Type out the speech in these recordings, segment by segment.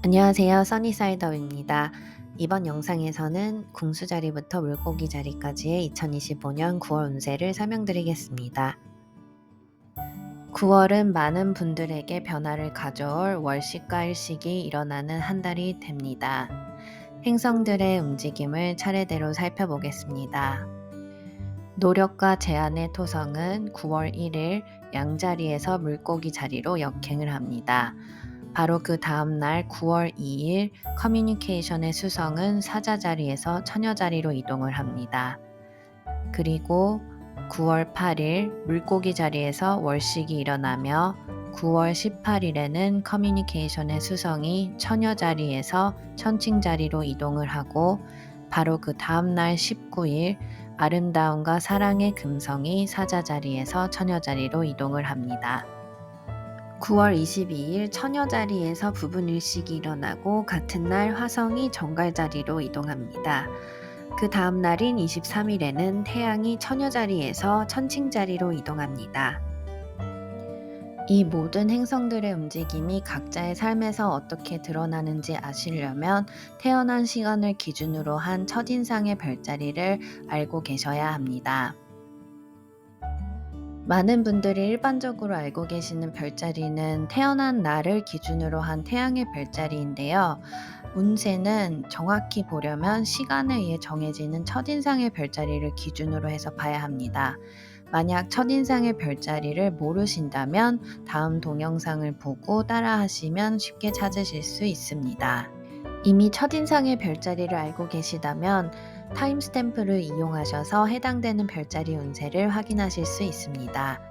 안녕하세요. 써니사이더입니다. 이번 영상에서는 궁수자리부터 물고기 자리까지의 2025년 9월 운세를 설명드리겠습니다. 9월은 많은 분들에게 변화를 가져올 월식과 일식이 일어나는 한 달이 됩니다. 행성들의 움직임을 차례대로 살펴보겠습니다. 노력과 제안의 토성은 9월 1일 양자리에서 물고기 자리로 역행을 합니다. 바로 그 다음 날 9월 2일 커뮤니케이션의 수성은 사자 자리에서 처녀 자리로 이동을 합니다. 그리고 9월 8일 물고기 자리에서 월식이 일어나며 9월 18일에는 커뮤니케이션의 수성이 처녀 자리에서 천칭 자리로 이동을 하고 바로 그 다음 날 19일 아름다움과 사랑의 금성이 사자 자리에서 처녀 자리로 이동을 합니다. 9월 22일 처녀 자리에서 부분 일식이 일어나고 같은 날 화성이 정갈 자리로 이동합니다. 그 다음 날인 23일에는 태양이 처녀 자리에서 천칭 자리로 이동합니다. 이 모든 행성들의 움직임이 각자의 삶에서 어떻게 드러나는지 아시려면 태어난 시간을 기준으로 한 첫인상의 별자리를 알고 계셔야 합니다. 많은 분들이 일반적으로 알고 계시는 별자리는 태어난 날을 기준으로 한 태양의 별자리인데요. 운세는 정확히 보려면 시간에 의해 정해지는 첫인상의 별자리를 기준으로 해서 봐야 합니다. 만약 첫인상의 별자리를 모르신다면 다음 동영상을 보고 따라 하시면 쉽게 찾으실 수 있습니다. 이미 첫인상의 별자리를 알고 계시다면 타임스탬프를 이용하셔서 해당되는 별자리 운세를 확인하실 수 있습니다.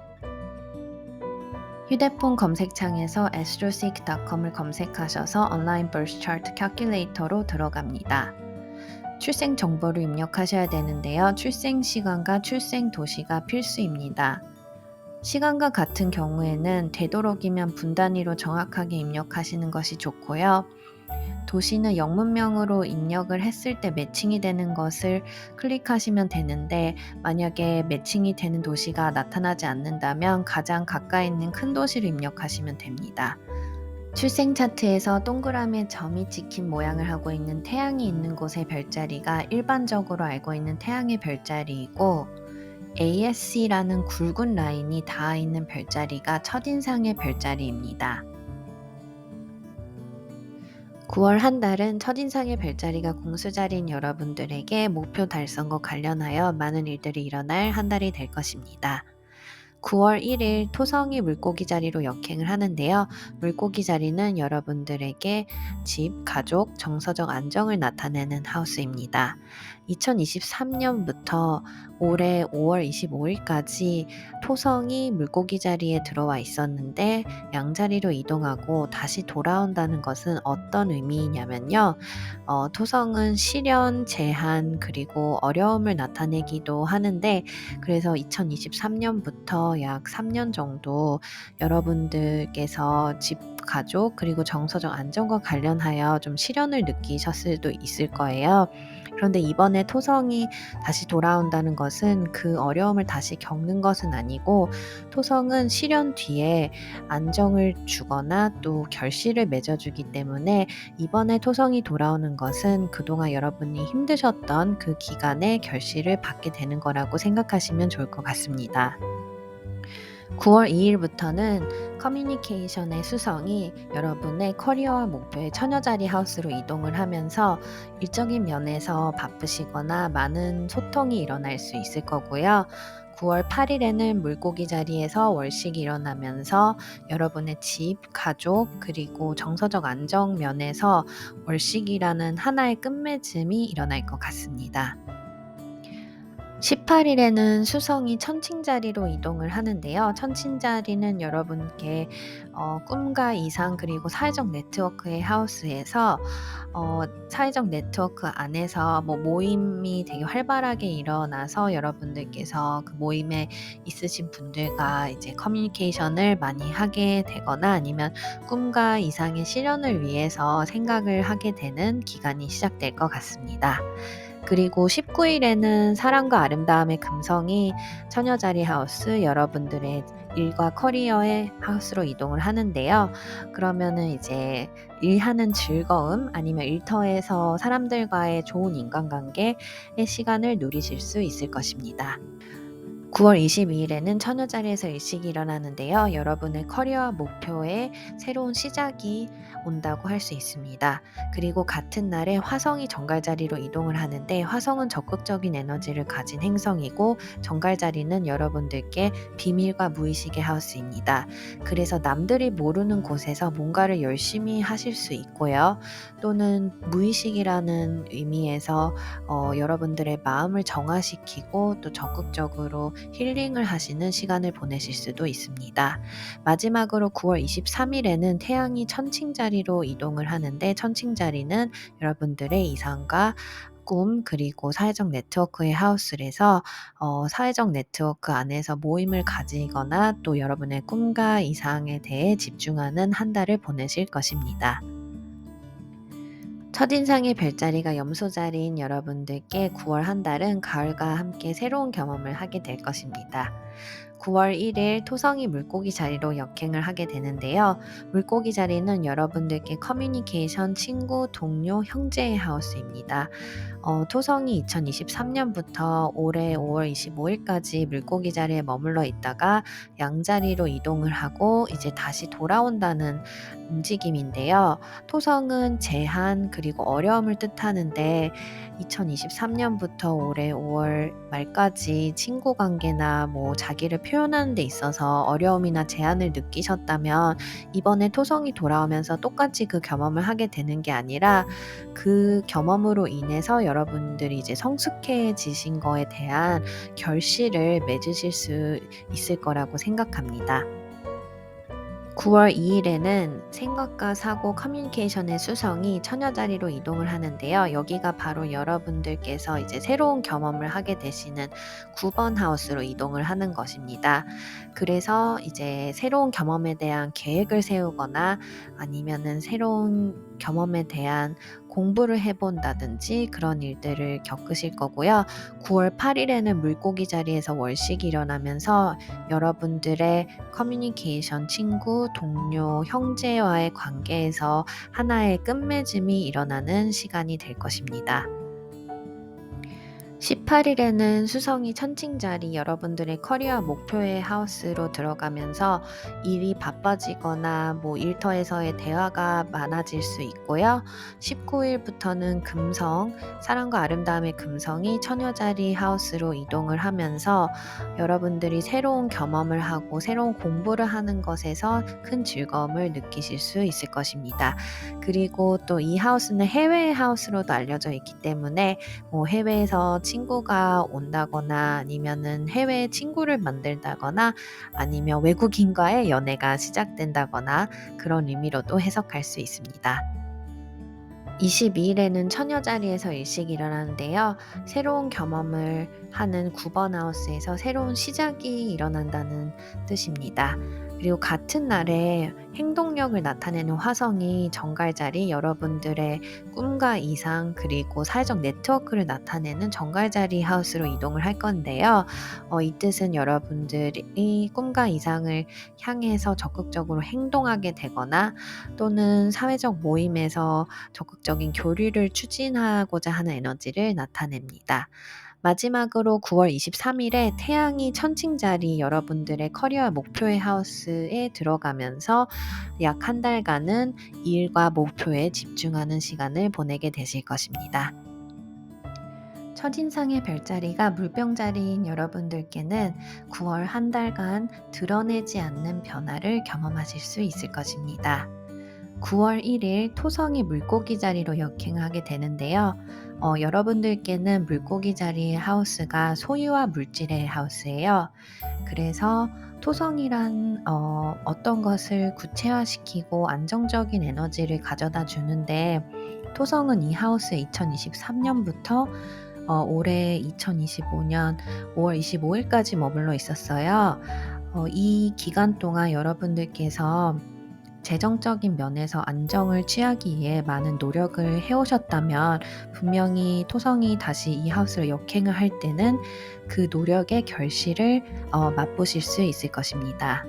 휴대폰 검색창에서 astroseek.com을 검색하셔서 온라인 birth chart calculator로 들어갑니다. 출생 정보를 입력하셔야 되는데요. 출생 시간과 출생 도시가 필수입니다. 시간과 같은 경우에는 되도록이면 분 단위로 정확하게 입력하시는 것이 좋고요. 도시는 영문명으로 입력을 했을 때 매칭이 되는 것을 클릭하시면 되는데 만약에 매칭이 되는 도시가 나타나지 않는다면 가장 가까이 있는 큰 도시를 입력하시면 됩니다. 출생 차트에서 동그라미에 점이 찍힌 모양을 하고 있는 태양이 있는 곳의 별자리가 일반적으로 알고 있는 태양의 별자리이고 ASC라는 굵은 라인이 닿아 있는 별자리가 첫인상의 별자리입니다. 9월 한 달은 첫인상의 별자리가 공수자리인 여러분들에게 목표 달성과 관련하여 많은 일들이 일어날 한 달이 될 것입니다. 9월 1일 토성이 물고기 자리로 역행을 하는데요. 물고기 자리는 여러분들에게 집, 가족, 정서적 안정을 나타내는 하우스입니다. 2023년부터 올해 5월 25일까지 토성이 물고기 자리에 들어와 있었는데 양자리로 이동하고 다시 돌아온다는 것은 어떤 의미냐면요. 토성은 시련, 제한, 그리고 어려움을 나타내기도 하는데 그래서 2023년부터 약 3년 정도 여러분들께서 집, 가족, 그리고 정서적 안정과 관련하여 좀 시련을 느끼셨을 수도 있을 거예요. 그런데 이번에 토성이 다시 돌아온다는 것은 그 어려움을 다시 겪는 것은 아니고 토성은 시련 뒤에 안정을 주거나 또 결실을 맺어주기 때문에 이번에 토성이 돌아오는 것은 그동안 여러분이 힘드셨던 그 기간의 결실을 받게 되는 거라고 생각하시면 좋을 것 같습니다. 9월 2일부터는 커뮤니케이션의 수성이 여러분의 커리어와 목표의 처녀자리 하우스로 이동을 하면서 일적인 면에서 바쁘시거나 많은 소통이 일어날 수 있을 거고요. 9월 8일에는 물고기 자리에서 월식이 일어나면서 여러분의 집, 가족, 그리고 정서적 안정 면에서 월식이라는 하나의 끝맺음이 일어날 것 같습니다. 18일에는 수성이 천칭자리로 이동을 하는데요. 천칭자리는 여러분께 꿈과 이상 그리고 사회적 네트워크의 하우스에서 사회적 네트워크 안에서 모임이 되게 활발하게 일어나서 여러분들께서 그 모임에 있으신 분들과 이제 커뮤니케이션을 많이 하게 되거나 아니면 꿈과 이상의 실현을 위해서 생각을 하게 되는 기간이 시작될 것 같습니다. 그리고 19일에는 사랑과 아름다움의 금성이 처녀자리 하우스 여러분들의 일과 커리어의 하우스로 이동을 하는데요. 그러면은 이제 일하는 즐거움 아니면 일터에서 사람들과의 좋은 인간관계의 시간을 누리실 수 있을 것입니다. 9월 22일에는 처녀자리에서 일식이 일어나는데요. 여러분의 커리어 목표에 새로운 시작이 온다고 할 수 있습니다. 그리고 같은 날에 화성이 정갈자리로 이동을 하는데 화성은 적극적인 에너지를 가진 행성이고 정갈자리는 여러분들께 비밀과 무의식의 하우스입니다. 그래서 남들이 모르는 곳에서 뭔가를 열심히 하실 수 있고요. 또는 무의식이라는 의미에서 여러분들의 마음을 정화시키고 또 적극적으로 힐링을 하시는 시간을 보내실 수도 있습니다. 마지막으로 9월 23일에는 태양이 천칭자리로 이동을 하는데 천칭자리는 여러분들의 이상과 꿈 그리고 사회적 네트워크의 하우스에서 사회적 네트워크 안에서 모임을 가지거나 또 여러분의 꿈과 이상에 대해 집중하는 한 달을 보내실 것입니다. 첫인상의 별자리가 염소자리인 여러분들께 9월 한 달은 가을과 함께 새로운 경험을 하게 될 것입니다. 9월 1일 토성이 물고기 자리로 역행을 하게 되는데요. 물고기 자리는 여러분들께 커뮤니케이션, 친구, 동료, 형제의 하우스입니다. 토성이 2023년부터 올해 5월 25일까지 물고기 자리에 머물러 있다가 양자리로 이동을 하고 이제 다시 돌아온다는 움직임인데요. 토성은 제한 그리고 어려움을 뜻하는데 2023년부터 올해 5월 말까지 친구 관계나 뭐 자기를 표현하는 데 있어서 어려움이나 제한을 느끼셨다면 이번에 토성이 돌아오면서 똑같이 그 경험을 하게 되는 게 아니라 그 경험으로 인해서 여러분들이 이제 성숙해지신 거에 대한 결실을 맺으실 수 있을 거라고 생각합니다. 9월 2일에는 생각과 사고 커뮤니케이션의 수성이 처녀자리로 이동을 하는데요. 여기가 바로 여러분들께서 이제 새로운 경험을 하게 되시는 9번 하우스로 이동을 하는 것입니다. 그래서 이제 새로운 경험에 대한 계획을 세우거나 아니면은 새로운 경험에 대한 공부를 해본다든지 그런 일들을 겪으실 거고요. 9월 8일에는 물고기 자리에서 월식이 일어나면서 여러분들의 커뮤니케이션, 친구, 동료, 형제와의 관계에서 하나의 끝맺음이 일어나는 시간이 될 것입니다. 18일에는 수성이 천칭자리 여러분들의 커리어 목표의 하우스로 들어가면서 일이 바빠지거나 뭐 일터에서의 대화가 많아질 수 있고요. 19일부터는 금성, 사랑과 아름다움의 금성이 처녀자리 하우스로 이동을 하면서 여러분들이 새로운 경험을 하고 새로운 공부를 하는 것에서 큰 즐거움을 느끼실 수 있을 것입니다. 그리고 또 이 하우스는 해외의 하우스로도 알려져 있기 때문에 뭐 해외에서 친구가 온다거나 아니면은 해외에 친구를 만들다거나 아니면 외국인과의 연애가 시작된다거나 그런 의미로도 해석할 수 있습니다. 22일에는 처녀자리에서 일식이 일어나는데요. 새로운 경험을 하는 9번 하우스에서 새로운 시작이 일어난다는 뜻입니다. 그리고 같은 날에 행동력을 나타내는 화성이 정갈자리 여러분들의 꿈과 이상 그리고 사회적 네트워크를 나타내는 정갈자리 하우스로 이동을 할 건데요. 이 뜻은 여러분들이 꿈과 이상을 향해서 적극적으로 행동하게 되거나 또는 사회적 모임에서 적극적인 교류를 추진하고자 하는 에너지를 나타냅니다. 마지막으로 9월 23일에 태양이 천칭자리 여러분들의 커리어 목표의 하우스에 들어가면서 약 한 달간은 일과 목표에 집중하는 시간을 보내게 되실 것입니다. 첫인상의 별자리가 물병자리인 여러분들께는 9월 한 달간 드러내지 않는 변화를 경험하실 수 있을 것입니다. 9월 1일 토성이 물고기 자리로 역행하게 되는데요. 여러분들께는 물고기 자리의 하우스가 소유와 물질의 하우스예요. 그래서 토성이란 어떤 것을 구체화시키고 안정적인 에너지를 가져다 주는데 토성은 이 하우스에 2023년부터 올해 2025년 5월 25일까지 머물러 있었어요. 이 기간 동안 여러분들께서 재정적인 면에서 안정을 취하기 위해 많은 노력을 해오셨다면 분명히 토성이 다시 이 하우스로 역행을 할 때는 그 노력의 결실을 맛보실 수 있을 것입니다.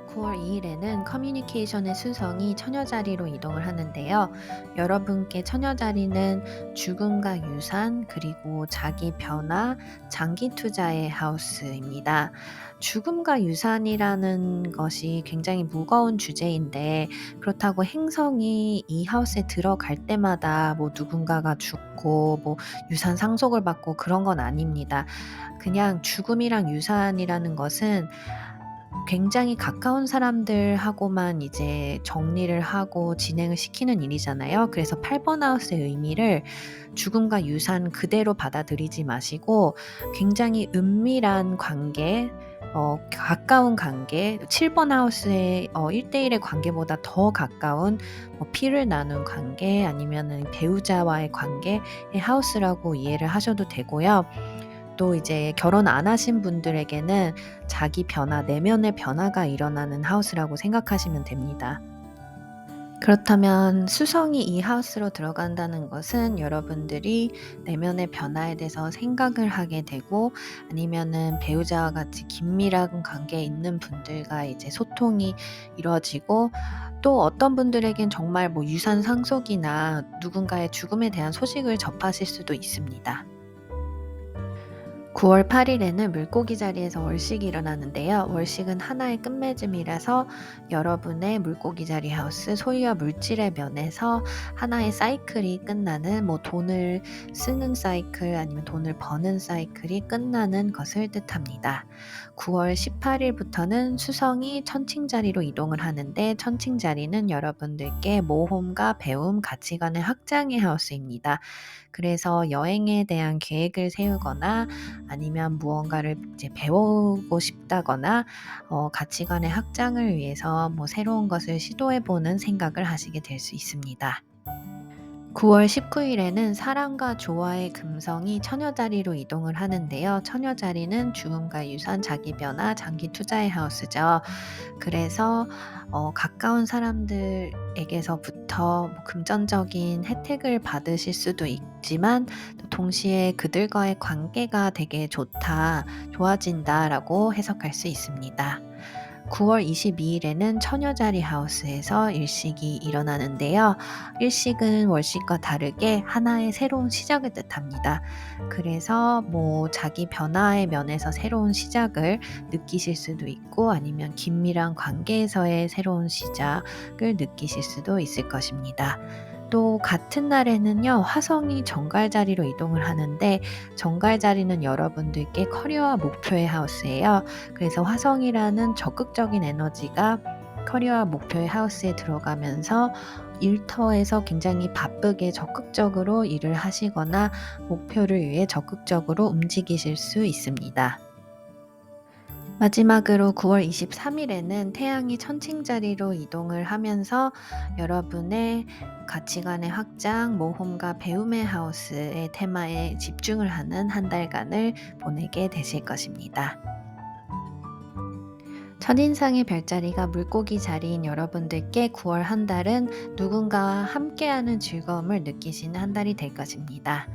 9월 2일에는 커뮤니케이션의 수성이 처녀 자리로 이동을 하는데요. 여러분께 처녀 자리는 죽음과 유산, 그리고 자기 변화, 장기 투자의 하우스입니다. 죽음과 유산이라는 것이 굉장히 무거운 주제인데, 그렇다고 행성이 이 하우스에 들어갈 때마다 뭐 누군가가 죽고 뭐 유산 상속을 받고 그런 건 아닙니다. 그냥 죽음이랑 유산이라는 것은 굉장히 가까운 사람들하고만 이제 정리를 하고 진행을 시키는 일이잖아요. 그래서 8번 하우스의 의미를 죽음과 유산 그대로 받아들이지 마시고 굉장히 은밀한 관계, 가까운 관계, 7번 하우스의 1대1의 관계보다 더 가까운 피를 나눈 관계, 아니면은 배우자와의 관계의 하우스라고 이해를 하셔도 되고요. 또 이제 결혼 안 하신 분들에게는 자기 변화, 내면의 변화가 일어나는 하우스라고 생각하시면 됩니다. 그렇다면 수성이 이 하우스로 들어간다는 것은 여러분들이 내면의 변화에 대해서 생각을 하게 되고, 아니면은 배우자와 같이 긴밀한 관계에 있는 분들과 이제 소통이 이루어지고, 또 어떤 분들에겐 정말 뭐 유산 상속이나 누군가의 죽음에 대한 소식을 접하실 수도 있습니다. 9월 8일에는 물고기 자리에서 월식이 일어나는데요. 월식은 하나의 끝맺음이라서 여러분의 물고기 자리 하우스, 소유와 물질의 면에서 하나의 사이클이 끝나는, 뭐 돈을 쓰는 사이클 아니면 돈을 버는 사이클이 끝나는 것을 뜻합니다. 9월 18일부터는 수성이 천칭 자리로 이동을 하는데, 천칭 자리는 여러분들께 모험과 배움, 가치관의 확장의 하우스입니다. 그래서 여행에 대한 계획을 세우거나 아니면 무언가를 이제 배우고 싶다거나 가치관의 확장을 위해서 뭐 새로운 것을 시도해 보는 생각을 하시게 될 수 있습니다. 9월 19일에는 사랑과 조화의 금성이 처녀 자리로 이동을 하는데요. 처녀 자리는 죽음과 유산, 자기 변화, 장기 투자의 하우스죠. 그래서 가까운 사람들에게서부터 뭐 금전적인 혜택을 받으실 수도 있지만, 또 동시에 그들과의 관계가 되게 좋아진다라고 해석할 수 있습니다. 9월 22일에는 처녀자리 하우스에서 일식이 일어나는데요. 일식은 월식과 다르게 하나의 새로운 시작을 뜻합니다. 그래서 뭐 자기 변화의 면에서 새로운 시작을 느끼실 수도 있고, 아니면 긴밀한 관계에서의 새로운 시작을 느끼실 수도 있을 것입니다. 또 같은 날에는요, 화성이 정갈 자리로 이동을 하는데, 정갈 자리는 여러분들께 커리어와 목표의 하우스예요. 그래서 화성이라는 적극적인 에너지가 커리어와 목표의 하우스에 들어가면서 일터에서 굉장히 바쁘게 적극적으로 일을 하시거나 목표를 위해 적극적으로 움직이실 수 있습니다. 마지막으로 9월 23일에는 태양이 천칭 자리로 이동을 하면서 여러분의 가치관의 확장, 모험과 배움의 하우스의 테마에 집중을 하는 한 달간을 보내게 되실 것입니다. 첫인상의 별자리가 물고기 자리인 여러분들께 9월 한 달은 누군가와 함께하는 즐거움을 느끼시는 한 달이 될 것입니다.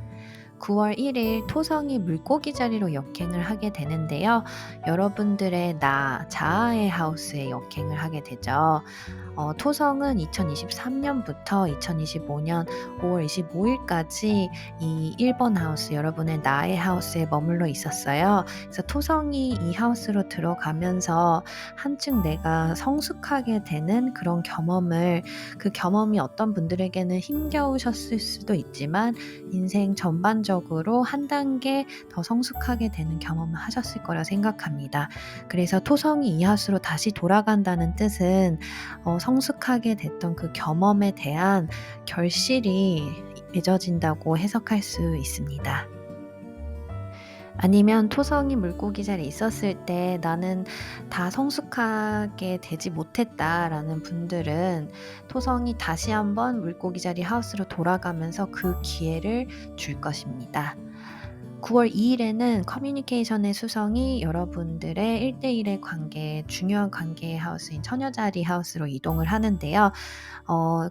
9월 1일 토성이 물고기 자리로 역행을 하게 되는데요. 여러분들의 자아의 하우스에 역행을 하게 되죠. 토성은 2023년부터 2025년 5월 25일까지 이 1번 하우스, 여러분의 나의 하우스에 머물러 있었어요. 그래서 토성이 이 하우스로 들어가면서 한층 내가 성숙하게 되는 그런 그 경험이 어떤 분들에게는 힘겨우셨을 수도 있지만, 인생 전반적으로 한 단계 더 성숙하게 되는 경험을 하셨을 거라 생각합니다. 그래서 토성이 이 하우스로 다시 돌아간다는 뜻은 성숙하게 됐던 그 경험에 대한 결실이 맺어진다고 해석할 수 있습니다. 아니면 토성이 물고기 자리에 있었을 때 나는 다 성숙하게 되지 못했다라는 분들은 토성이 다시 한번 물고기 자리 하우스로 돌아가면서 그 기회를 줄 것입니다. 9월 2일에는 커뮤니케이션의 수성이 여러분들의 1대1의 관계, 중요한 관계의 하우스인 처녀자리 하우스로 이동을 하는데요.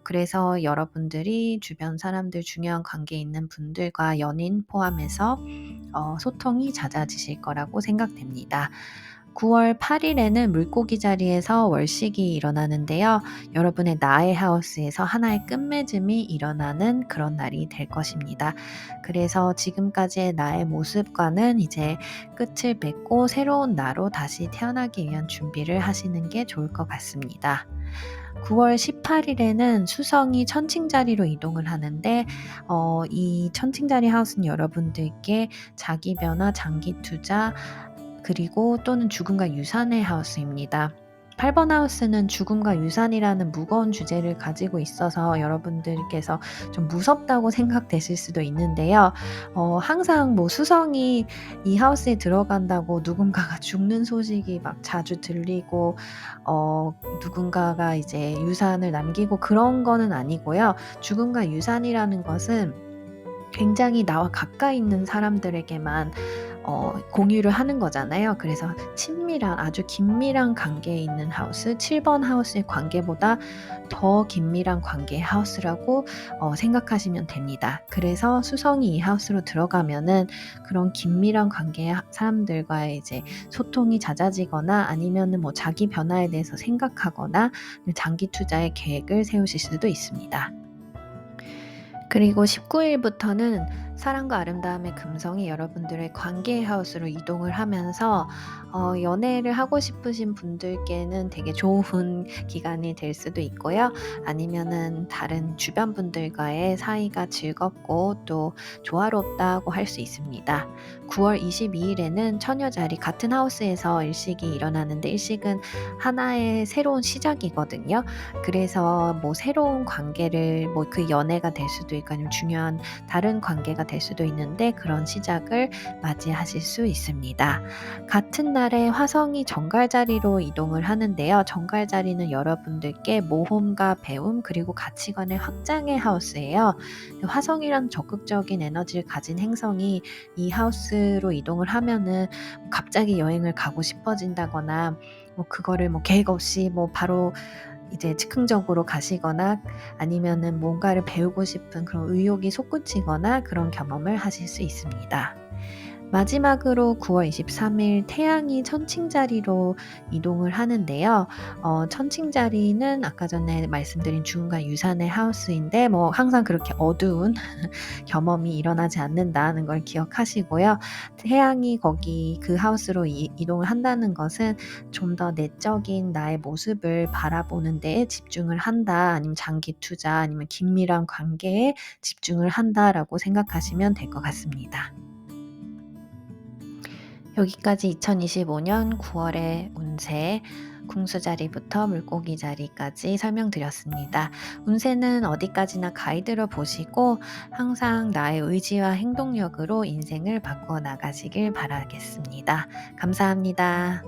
그래서 여러분들이 주변 사람들, 중요한 관계에 있는 분들과 연인 포함해서 소통이 잦아지실 거라고 생각됩니다. 9월 8일에는 물고기 자리에서 월식이 일어나는데요. 여러분의 나의 하우스에서 하나의 끝맺음이 일어나는 그런 날이 될 것입니다. 그래서 지금까지의 나의 모습과는 이제 끝을 맺고 새로운 나로 다시 태어나기 위한 준비를 하시는 게 좋을 것 같습니다. 9월 18일에는 수성이 천칭자리로 이동을 하는데 이 천칭자리 하우스는 여러분들께 자기 변화, 장기 투자, 그리고 또는 죽음과 유산의 하우스입니다. 8번 하우스는 죽음과 유산이라는 무거운 주제를 가지고 있어서 여러분들께서 좀 무섭다고 생각되실 수도 있는데요. 항상 뭐 수성이 이 하우스에 들어간다고 누군가가 죽는 소식이 막 자주 들리고, 누군가가 이제 유산을 남기고 그런 거는 아니고요. 죽음과 유산이라는 것은 굉장히 나와 가까이 있는 사람들에게만 공유를 하는 거잖아요. 그래서 친밀한, 아주 긴밀한 관계에 있는 하우스, 7번 하우스의 관계보다 더 긴밀한 관계의 하우스라고 생각하시면 됩니다. 그래서 수성이 이 하우스로 들어가면은 그런 긴밀한 관계의 사람들과의 이제 소통이 잦아지거나, 아니면은 뭐 자기 변화에 대해서 생각하거나 장기 투자의 계획을 세우실 수도 있습니다. 그리고 19일부터는 사랑과 아름다움의 금성이 여러분들의 관계의 하우스로 이동을 하면서 연애를 하고 싶으신 분들께는 되게 좋은 기간이 될 수도 있고요. 아니면은 다른 주변 분들과의 사이가 즐겁고 또 조화롭다고 할 수 있습니다. 9월 22일에는 처녀자리 같은 하우스에서 일식이 일어나는데, 일식은 하나의 새로운 시작이거든요. 그래서 뭐 새로운 관계를, 뭐 그 연애가 될 수도 있고 아니면 중요한 다른 관계가 될 수도 있는데, 그런 시작을 맞이하실 수 있습니다. 같은 날에 화성이 정갈 자리로 이동을 하는데요. 정갈 자리는 여러분들께 모험과 배움, 그리고 가치관의 확장의 하우스예요. 화성이란 적극적인 에너지를 가진 행성이 이 하우스로 이동을 하면은 갑자기 여행을 가고 싶어진다거나, 뭐 그거를 뭐 계획 없이 뭐 바로 이제 즉흥적으로 가시거나, 아니면은 뭔가를 배우고 싶은 그런 의욕이 솟구치거나 그런 경험을 하실 수 있습니다. 마지막으로 9월 23일 태양이 천칭자리로 이동을 하는데요. 천칭자리는 아까 전에 말씀드린 죽음과 유산의 하우스인데, 뭐 항상 그렇게 어두운 경험이 일어나지 않는다는 걸 기억하시고요. 태양이 거기 그 하우스로 이동을 한다는 것은 좀 더 내적인 나의 모습을 바라보는 데에 집중을 한다, 아니면 장기 투자, 아니면 긴밀한 관계에 집중을 한다라고 생각하시면 될 것 같습니다. 여기까지 2025년 9월의 운세, 궁수 자리부터 물고기 자리까지 설명드렸습니다. 운세는 어디까지나 가이드로 보시고 항상 나의 의지와 행동력으로 인생을 바꿔 나가시길 바라겠습니다. 감사합니다.